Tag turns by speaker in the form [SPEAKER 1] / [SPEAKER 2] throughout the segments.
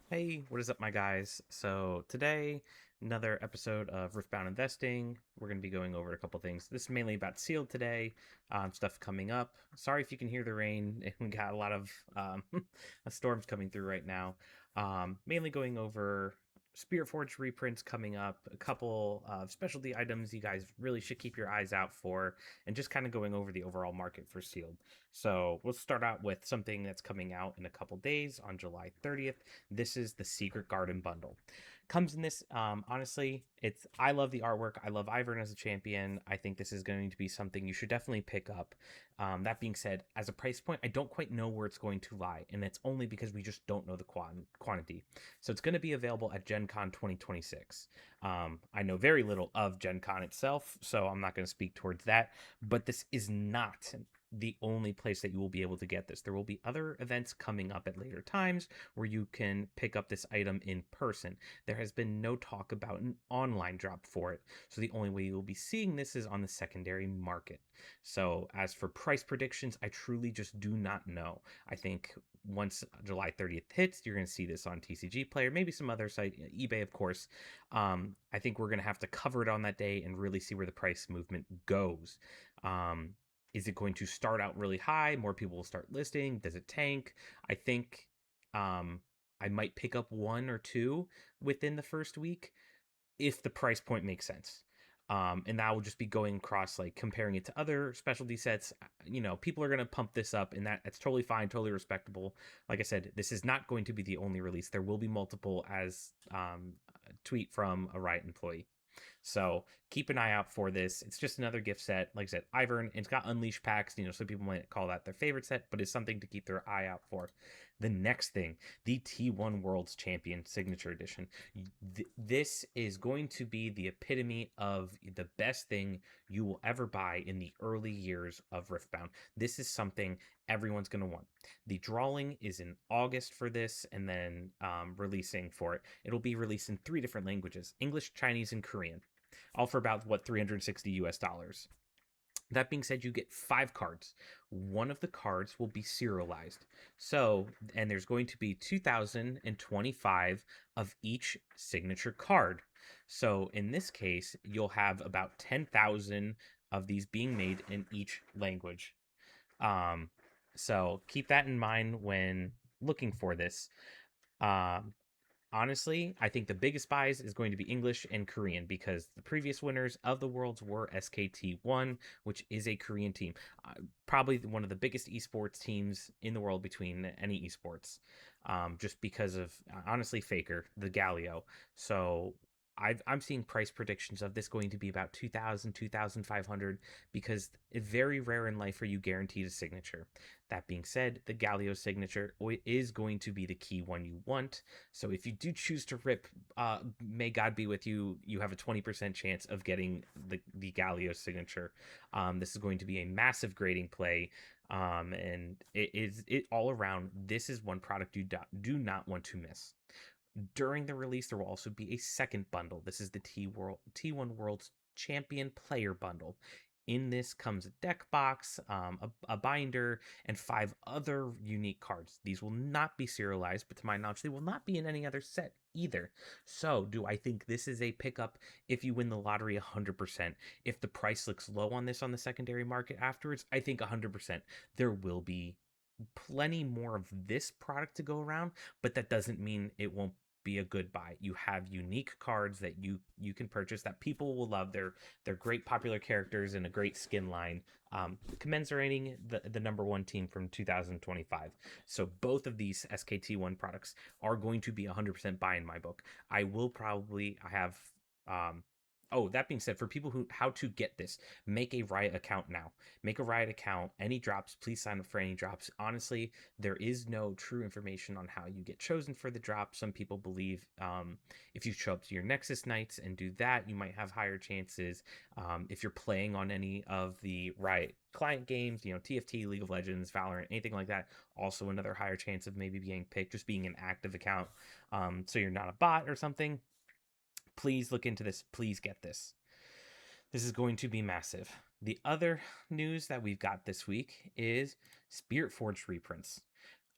[SPEAKER 1] Hey, what is up, my guys? So, today, another episode of Riftbound Investing. We're going to be going over a couple things. This is mainly about sealed today, stuff coming up. Sorry if you can hear the rain. We got a lot of storms coming through right now. Mainly going over Spiritforged reprints coming up, a couple of specialty items you guys really should keep your eyes out for, and just kind of going over the overall market for sealed. So, we'll start out with something that's coming out in a couple days on July 30th. This is the Secret Garden bundle. Comes in this, honestly, I love the artwork. I love Ivern as a champion. I think this is going to be something you should definitely pick up. That being said, as a price point, I don't quite know where it's going to lie, and it's only because we just don't know the quantity. So it's going to be available at Gen Con 2026. I know very little of Gen Con itself, so I'm not going to speak towards that, but this is not the only place that you will be able to get this. There will be other events coming up at later times where you can pick up this item in person. There has been no talk about an online drop for it, so the only way you'll be seeing this is on the secondary market. So, as for price predictions, I truly just do not know. I think once July 30th hits, you're going to see this on TCG Player, maybe some other site, eBay, of course. I think we're going to have to cover it on that day and really see where the price movement goes. Um, is it going to start out really high? More people will start listing. Does it tank? I think um, I might pick up one or two within the first week if the price point makes sense. And that will just be going across, like comparing it to other specialty sets. People are going to pump this up, and that's totally fine, totally respectable. Like I said, this is not going to be the only release. There will be multiple, as a tweet from a Riot employee. So keep an eye out for this. It's just another gift set. Like I said, Ivern, it's got Unleash packs. Some people might call that their favorite set, but it's something to keep their eye out for. The next thing, the T1 Worlds Champion Signature Edition. This is going to be the epitome of the best thing you will ever buy in the early years of Riftbound. This is something everyone's going to want. The drawing is in August for this, and then releasing for it. It'll be released in three different languages: English, Chinese, and Korean, all for about 360 US dollars. That being said, you get 5 cards. One of the cards will be serialized. So, and there's going to be 2,025 of each signature card. So, in this case, you'll have about 10,000 of these being made in each language. Um, so, keep that in mind when looking for this. Um, Honestly, I think the biggest buys is going to be English and Korean because the previous winners of the Worlds were SKT1, which is a Korean team. Probably one of the biggest esports teams in the world between any esports, just because of, honestly, Faker, the Galio. So I'm seeing price predictions of this going to be about 2,000, 2,500, because it's very rare in life where you guaranteed a signature. That being said, the Galio signature is going to be the key one you want. So if you do choose to rip, may God be with you, you have a 20% chance of getting the Galio signature. This is going to be a massive grading play. And it all around. This is one product you do not want to miss. During the release, there will also be a second bundle. This is the T1 World's Champion Player Bundle. In this comes a deck box, a binder, and 5 other unique cards. These will not be serialized, but to my knowledge, they will not be in any other set either. So, do I think this is a pickup if you win the lottery? 100%. If the price looks low on this on the secondary market afterwards, I think 100%. There will be plenty more of this product to go around, but that doesn't mean it won't be a good buy. You have unique cards that you can purchase that people will love. They're great popular characters and a great skin line, commensurating the number one team from 2025. So both of these SKT1 products are going to be 100% buy in my book. I have um Oh, that being said, for people who how to get this, make a Riot account now. Make a Riot account. Any drops, please sign up for any drops. Honestly, there is no true information on how you get chosen for the drop. Some people believe if you show up to your Nexus nights and do that, you might have higher chances. If you're playing on any of the Riot client games, TFT, League of Legends, Valorant, anything like that, also another higher chance of maybe being picked, just being an active account. So you're not a bot or something. Please look into this. Please get this. This is going to be massive. The other news that we've got this week is Spiritforged reprints.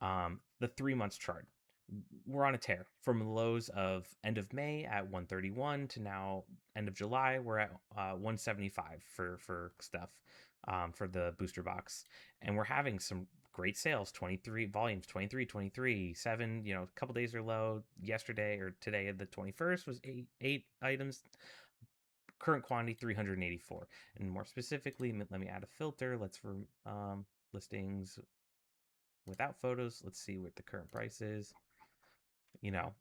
[SPEAKER 1] The 3 months chart. we're on a tear from the lows of end of May at 131 to now end of July. We're at 175 for stuff for the booster box, and we're having some great sales. 23 volumes, 23, 23, 7. A couple days are low. Yesterday or today, the 21st was eight items. Current quantity 384, and more specifically, let me add a filter. Let's for listings without photos. Let's see what the current price is. You know,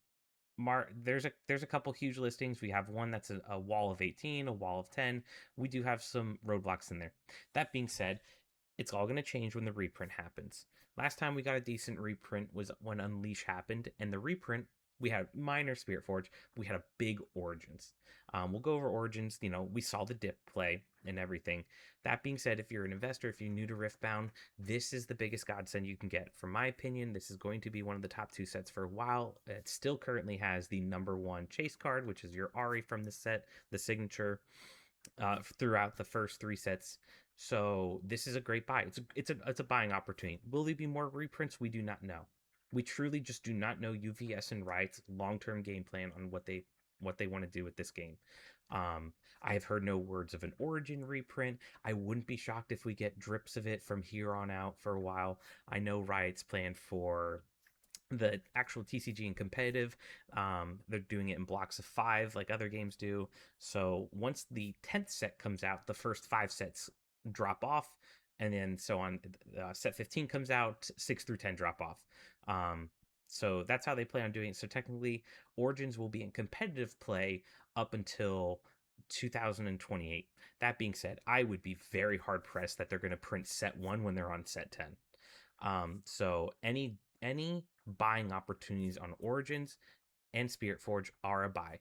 [SPEAKER 1] there's a couple huge listings. We have one that's a wall of 18, a wall of 10. We do have some roadblocks in there. That being said, it's all going to change when the reprint happens. Last time we got a decent reprint was when Unleash happened, and the reprint, we had minor Spiritforged, we had a big Origins. We'll go over Origins. We saw the dip play and everything. That being said, if you're an investor, if you're new to Riftbound, this is the biggest godsend you can get. From my opinion, this is going to be one of the top 2 sets for a while. It still currently has the #1 chase card, which is your Ari from the set, the signature, throughout the first 3 sets. So this is a great buy. It's a buying opportunity. Will there be more reprints? We do not know. We truly just do not know UVS and Riot's long-term game plan on what they want to do with this game. I have heard no words of an Origin reprint. I wouldn't be shocked if we get drips of it from here on out for a while. I know Riot's planned for the actual TCG and competitive. They're doing it in blocks of 5 like other games do. So once the 10th set comes out, the first 5 sets drop off, and then so on. Set 15 comes out, 6 through 10 drop off. So that's how they plan on doing it. So technically, Origins will be in competitive play up until 2028. That being said, I would be very hard pressed that they're going to print set 1 when they're on set 10. So any buying opportunities on Origins and Spiritforge are a buy.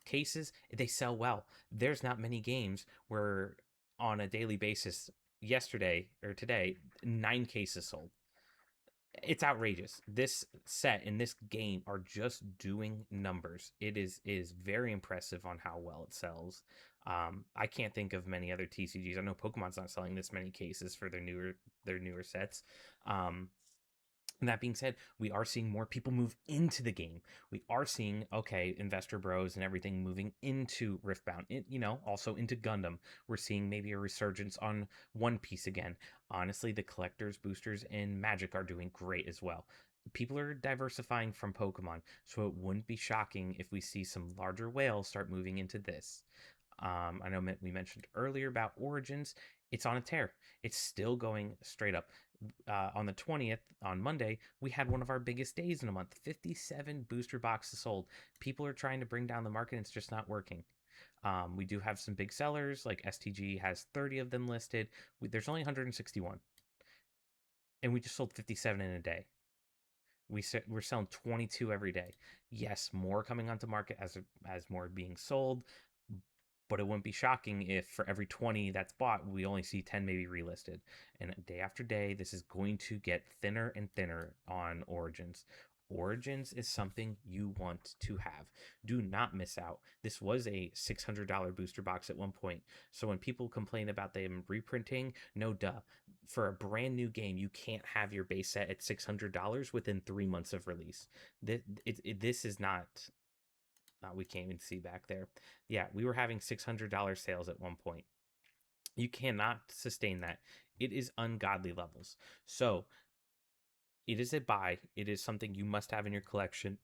[SPEAKER 1] Cases, they sell well. There's not many games where on a daily basis, yesterday or today, 9 cases sold. It's outrageous. This set and this game are just doing numbers. It is very impressive on how well it sells. I can't think of many other TCGs. I know Pokemon's not selling this many cases for their newer sets. And that being said, we are seeing more people move into the game. We are seeing, investor bros and everything moving into Riftbound, also into Gundam. We're seeing maybe a resurgence on One Piece again. Honestly, the collectors, boosters, and Magic are doing great as well. People are diversifying from Pokemon, so it wouldn't be shocking if we see some larger whales start moving into this. I know we mentioned earlier about Origins. It's on a tear. It's still going straight up. On the 20th, on Monday, we had one of our biggest days in a month. 57 booster boxes sold. People are trying to bring down the market, and it's just not working. We do have some big sellers, like STG has 30 of them listed. There's only 161. And we just sold 57 in a day. We're selling 22 every day. Yes, more coming onto market as more being sold, but it wouldn't be shocking if for every 20 that's bought, we only see 10 maybe relisted. And day after day, this is going to get thinner and thinner on Origins. Origins is something you want to have. Do not miss out. This was a $600 booster box at one point. So when people complain about them reprinting, no duh. For a brand new game, you can't have your base set at $600 within 3 months of release. This is not... we can't even see back there. Yeah, we were having $600 sales at one point. You cannot sustain that. It is ungodly levels. So it is a buy. It is something you must have in your collection.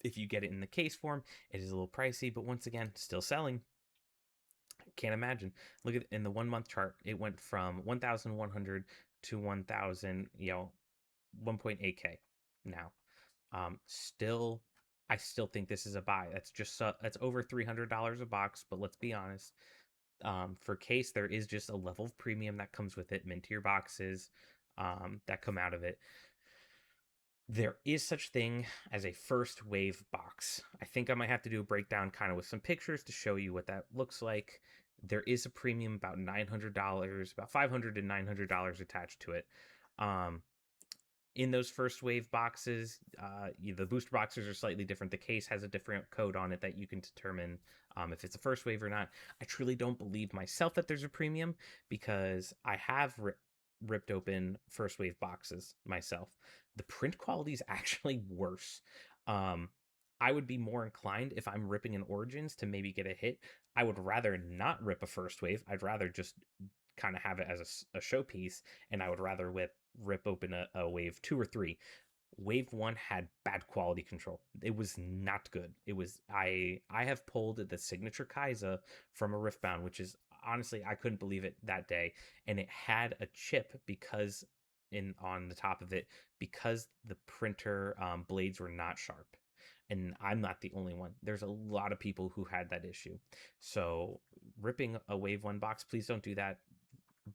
[SPEAKER 1] If you get it in the case form, it is a little pricey, but once again, still selling. Can't imagine. Look at in the 1 month chart, it went from 1,100 to 1,000, 1.8K now. I still think this is a buy. That's over $300 a box, but let's be honest. For case, there is just a level of premium that comes with it, mint-tier boxes that come out of it. There is such thing as a first wave box. I think I might have to do a breakdown kind of with some pictures to show you what that looks like. There is a premium about $900, about $500 to $900 attached to it. In those first wave boxes, the booster boxes are slightly different. The case has a different code on it that you can determine if it's a first wave or not. I truly don't believe myself that there's a premium because I have ripped open first wave boxes myself. The print quality is actually worse. Um, I would be more inclined if I'm ripping an Origins to maybe get a hit. I would rather not rip a first wave. I'd rather just kind of have it as a showpiece, and I would rather rip open a wave two or three. Wave one had bad quality control. It was not good. It was I have pulled the signature Kaiza from a Riftbound, which is honestly I couldn't believe it that day, and it had a chip because in on the top of it because the printer blades were not sharp. And I'm not the only one. There's a lot of people who had that issue. So ripping a Wave One box, please don't do that.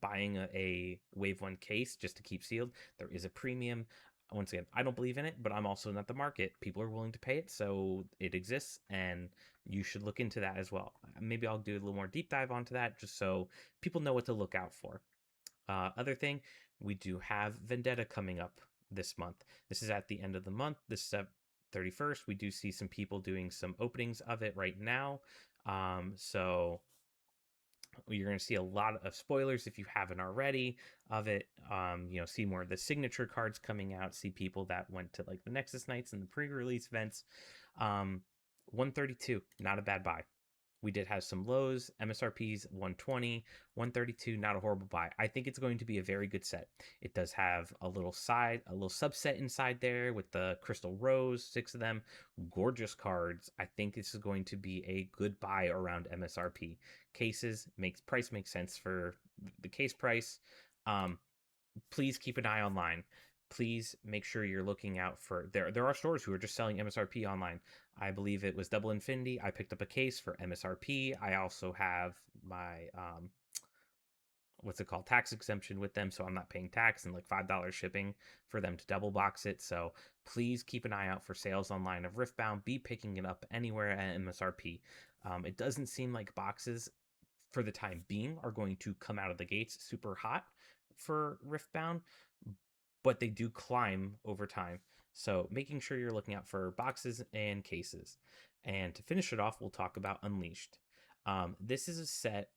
[SPEAKER 1] Buying a Wave One case just to keep sealed, there is a premium. Once again, I don't believe in it, but I'm also not the market. People are willing to pay it, so it exists, and you should look into that as well. Maybe I'll do a little more deep dive onto that just so people know what to look out for. Other thing, we do have Vendetta coming up this month. This is at the end of the month. This is 31st. We do see some people doing some openings of it right now. So you're going to see a lot of spoilers if you haven't already of it. See more of the signature cards coming out. See people that went to like the Nexus Nights and the pre-release events. Um, 132, not a bad buy. We did have some lows. MSRP's 120, 132, not a horrible buy. I think it's going to be a very good set. It does have a little subset inside there with the Crystal Rose, 6 of them. Gorgeous cards. I think this is going to be a good buy around MSRP. Cases makes sense for the case price. Um, Please keep an eye online. Please make sure you're looking out for there are stores who are just selling MSRP online. I believe it was Double Infinity. I picked up a case for MSRP. I also have my what's it called, tax exemption with them, so I'm not paying tax and like $5 shipping for them to double box it. So please keep an eye out for sales online of Riftbound. Be picking it up anywhere at MSRP. It doesn't seem like boxes for the time being are going to come out of the gates super hot for Riftbound, but they do climb over time. So making sure you're looking out for boxes and cases. And to finish it off, we'll talk about Unleashed. This is a set.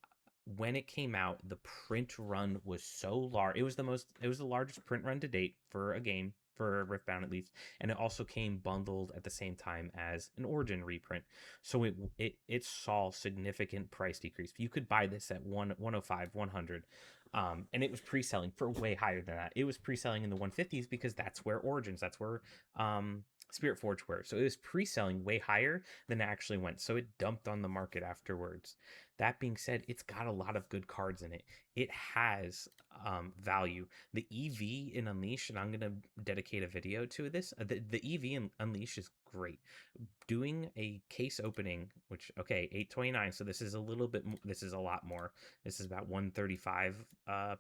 [SPEAKER 1] When it came out, the print run was so large. It was the largest print run to date for a game, for Riftbound at least, and it also came bundled at the same time as an Origin reprint. So it saw significant price decrease. You could buy this at 105, 100. And it was pre-selling for way higher than that. It was pre-selling in the 150s because that's where Origins, that's where Spiritforged were. So it was pre-selling way higher than it actually went. So it dumped on the market afterwards. That being said, it's got a lot of good cards in it. It has value. The EV in Unleash, and I'm going to dedicate a video to this. The EV in Unleash is great. Doing a case opening, which, okay, 829. So this is a little bit, this is a lot more. This is about 135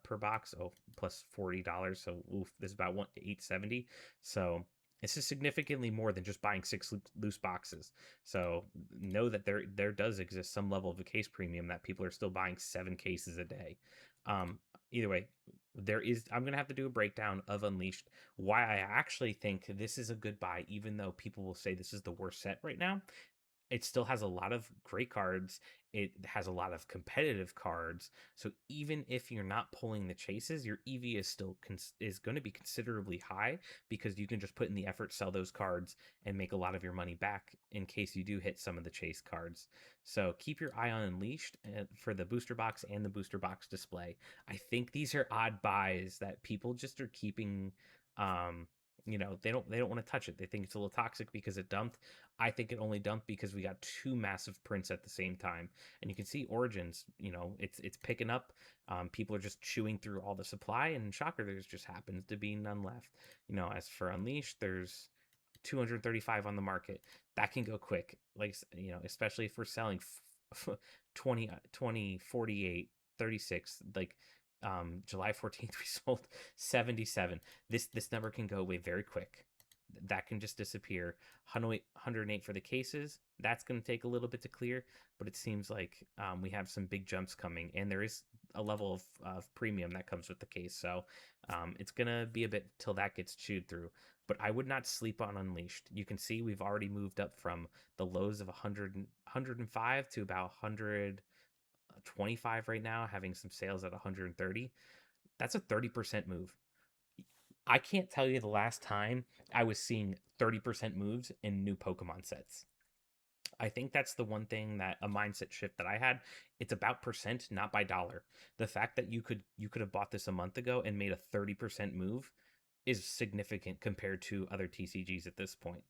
[SPEAKER 1] per box. Oh, plus $40. So oof, this is about 870. So this is significantly more than just buying 6 loose boxes. So know that there does exist some level of a case premium that people are still buying 7 cases a day. Either way, I'm gonna have to do a breakdown of Unleashed. Why I actually think this is a good buy, even though people will say this is the worst set right now. It still has a lot of great cards. It has a lot of competitive cards. So even if you're not pulling the chases, your EV is still is going to be considerably high because you can just put in the effort, sell those cards, and make a lot of your money back in case you do hit some of the chase cards. So keep your eye on Unleashed for the booster box and the booster box display. I think these are odd buys that people just are keeping. They don't want to touch it. They think it's a little toxic because it dumped. I think it only dumped because we got 2 massive prints at the same time. And you can see Origins, it's picking up. People are just chewing through all the supply, and shocker, there's just happens to be none left. As for Unleashed, there's 235 on the market. That can go quick, like, especially if we're selling 20, 48, 36, like July 14th we sold 77. This number can go away very quick. That can just disappear. 108 for the cases. That's going to take a little bit to clear, but it seems like we have some big jumps coming, and there is a level of premium that comes with the case. So it's going to be a bit till that gets chewed through. But I would not sleep on Unleashed. You can see we've already moved up from the lows of 105 to about 125 right now, having some sales at 130. That's a 30% move. I can't tell you the last time I was seeing 30% moves in new Pokemon sets. I think that's the one thing that a mindset shift that I had. It's about percent, not by dollar. The fact that you could have bought this a month ago and made a 30% move is significant compared to other TCGs at this point.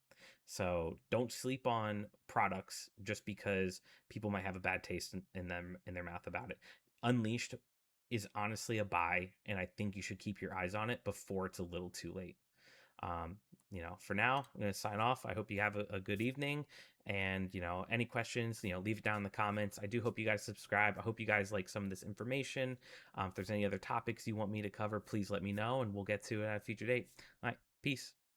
[SPEAKER 1] So don't sleep on products just because people might have a bad taste in them in their mouth about it. Unleashed is honestly a buy, and I think you should keep your eyes on it before it's a little too late. Um, for now, I'm going to sign off. I hope you have a good evening. And, any questions, leave it down in the comments. I do hope you guys subscribe. I hope you guys like some of this information. If there's any other topics you want me to cover, please let me know and we'll get to it at a future date. All right. Peace.